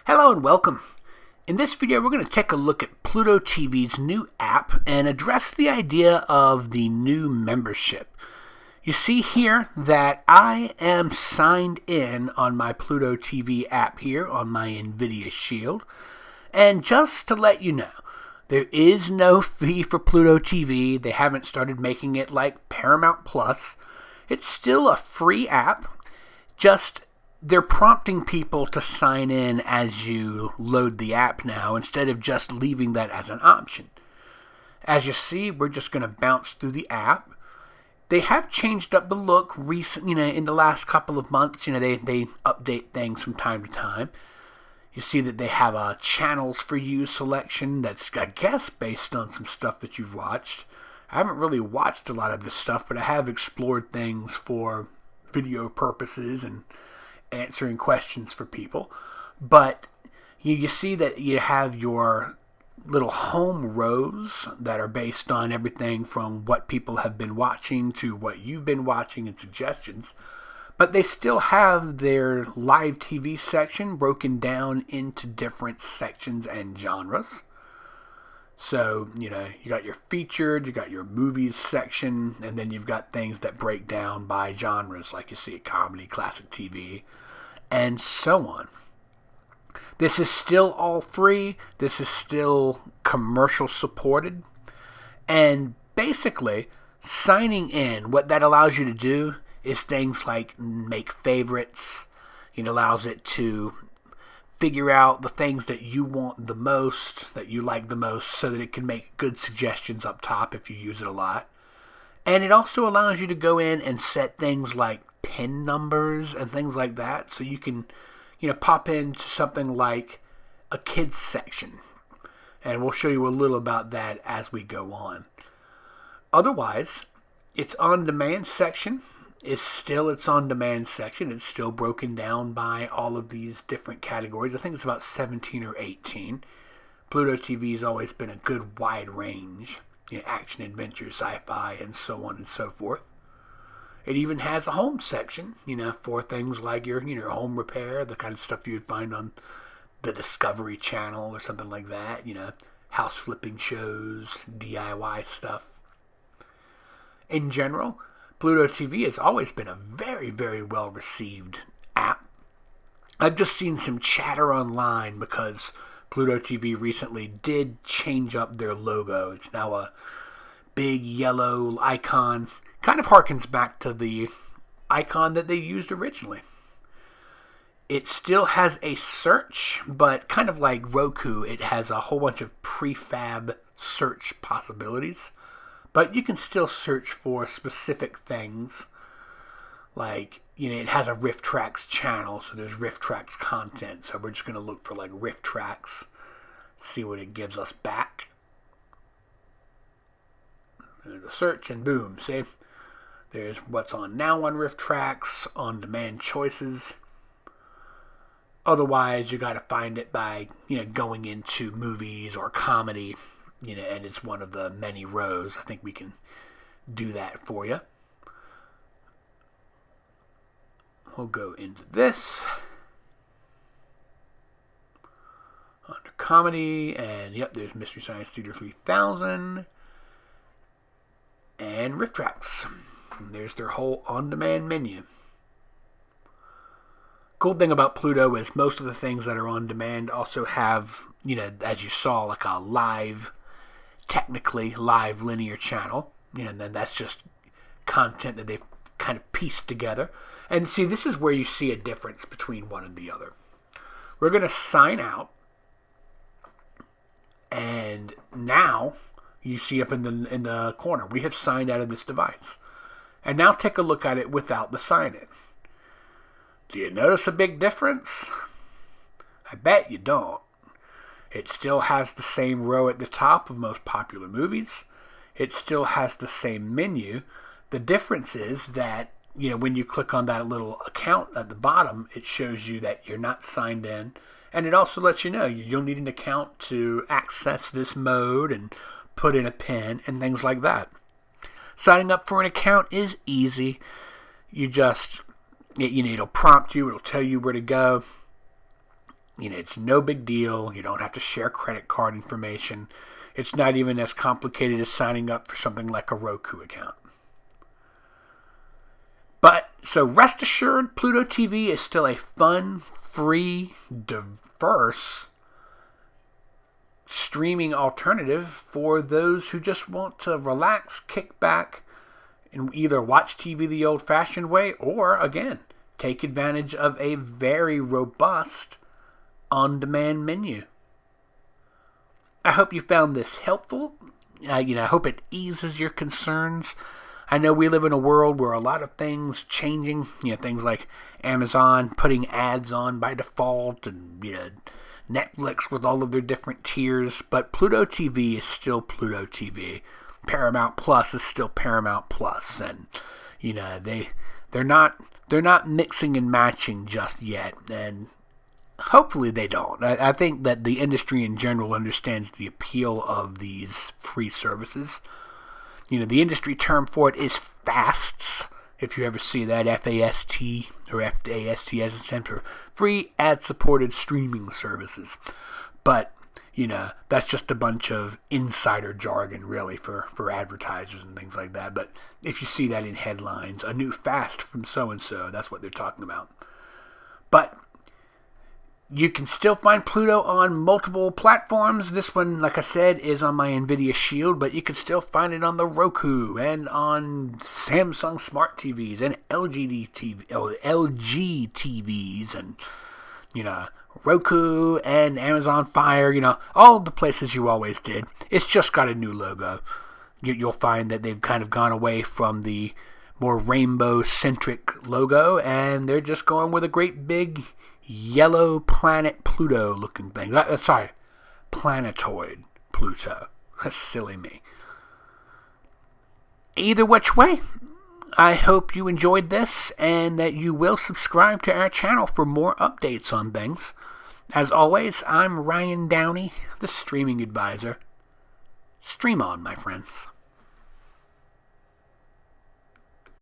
Hello and welcome. In this video, we're going to take a look at Pluto TV's new app and address the idea of the new membership. You see here that I am signed in on my Pluto TV app here on my NVIDIA Shield. And just to let you know, there is no fee for Pluto TV. They haven't started making it like Paramount Plus. It's still a free app. Just they're prompting people to sign in as you load the app now instead of just leaving that as an option. As you see, we're just going to bounce through the app. They have changed up the look in the last couple of months. They update things from time to time. You see that they have a channels for you selection that's, I guess, based on some stuff that you've watched. I haven't really watched a lot of this stuff, but I have explored things for video purposes and answering questions for people. But you see that you have your little home rows that are based on everything from what people have been watching to what you've been watching and suggestions. But they still have their live TV section broken down into different sections and genres. So, you got your featured, you got your movies section, and then you've got things that break down by genres, like you see comedy, classic TV, and so on. This is still all free. This is still commercial supported. And basically, signing in, what that allows you to do is things like make favorites. It allows it to figure out the things that you want the most, that you like the most, so that it can make good suggestions up top if you use it a lot. And it also allows you to go in and set things like pin numbers and things like that, so you can, pop into something like a kids section. And we'll show you a little about that as we go on. Otherwise, its on-demand section is still its on-demand section. It's still broken down by all of these different categories. I think it's about 17 or 18. Pluto TV has always been a good wide range. Action, adventure, sci-fi, and so on and so forth. It even has a home section, for things like your home repair, the kind of stuff you would find on the Discovery Channel or something like that. House flipping shows, DIY stuff. In general, Pluto TV has always been a very, very well-received app. I've just seen some chatter online because Pluto TV recently did change up their logo. It's now a big yellow icon. Kind of harkens back to the icon that they used originally. It still has a search, but kind of like Roku, it has a whole bunch of prefab search possibilities. But you can still search for specific things. Like, it has a Riff Tracks channel, so there's Riff Tracks content. So we're just going to look for like Riff Tracks, see what it gives us back. There's a search and boom, see? There's what's on now on Riff Tracks, on-demand choices. Otherwise, you got to find it by, going into movies or comedy, and it's one of the many rows. I think we can do that for you. We'll go into this. Under comedy, and yep, there's Mystery Science Theater 3000 and Riff Tracks. And there's their whole on-demand menu. Cool thing about Pluto is most of the things that are on demand also have, as you saw, like a technically live linear channel. And then that's just content that they've kind of pieced together. And see, this is where you see a difference between one and the other. We're going to sign out. And now you see up in the corner, we have signed out of this device. And now take a look at it without the sign-in. Do you notice a big difference? I bet you don't. It still has the same row at the top of most popular movies. It still has the same menu. The difference is that, when you click on that little account at the bottom, it shows you that you're not signed in. And it also lets you know you'll need an account to access this mode and put in a PIN and things like that. Signing up for an account is easy. You just, it'll prompt you. It'll tell you where to go. It's no big deal. You don't have to share credit card information. It's not even as complicated as signing up for something like a Roku account. But, so rest assured, Pluto TV is still a fun, free, diverse streaming alternative for those who just want to relax, kick back, and either watch TV the old-fashioned way or, again, take advantage of a very robust on-demand menu. I hope you found this helpful. I hope it eases your concerns. I know we live in a world where a lot of things changing, things like Amazon putting ads on by default and, Netflix with all of their different tiers, but Pluto TV is still Pluto TV. Paramount Plus is still Paramount Plus, and, they're not mixing and matching just yet, and hopefully they don't. I think that the industry in general understands the appeal of these free services. The industry term for it is FASTs, if you ever see that, F-A-S-T or F-A-S-T as it stands for free ad-supported streaming services. But, that's just a bunch of insider jargon, really, for advertisers and things like that. But if you see that in headlines, a new FAST from so-and-so, that's what they're talking about. But you can still find Pluto on multiple platforms. This one, like I said, is on my NVIDIA Shield, but you can still find it on the Roku and on Samsung Smart TVs and LG TVs and, Roku and Amazon Fire, all of the places you always did. It's just got a new logo. You'll find that they've kind of gone away from the more rainbow-centric logo, and they're just going with a great big yellow planet Pluto looking thing. Sorry, planetoid Pluto. That's silly me. Either which way, I hope you enjoyed this and that you will subscribe to our channel for more updates on things. As always, I'm Ryan Downey, the streaming advisor. Stream on, my friends.